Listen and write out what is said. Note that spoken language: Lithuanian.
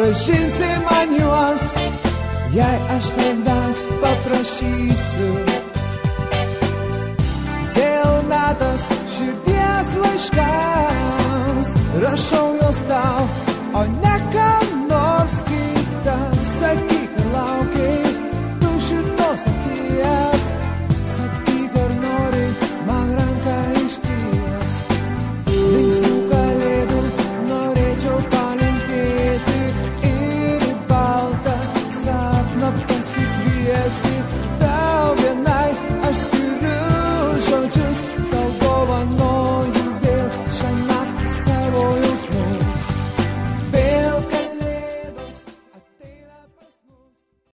gražinsi man juos, jei aš tavęs paprašysiu. Vėl metas širdies laiškams, rašau juos tau, o ne kam nors kitam. Sakyk, ar laukiai tu šitos nakties, sakyk, ar nori man ranką išties. Linksmų kalėdų norėčiau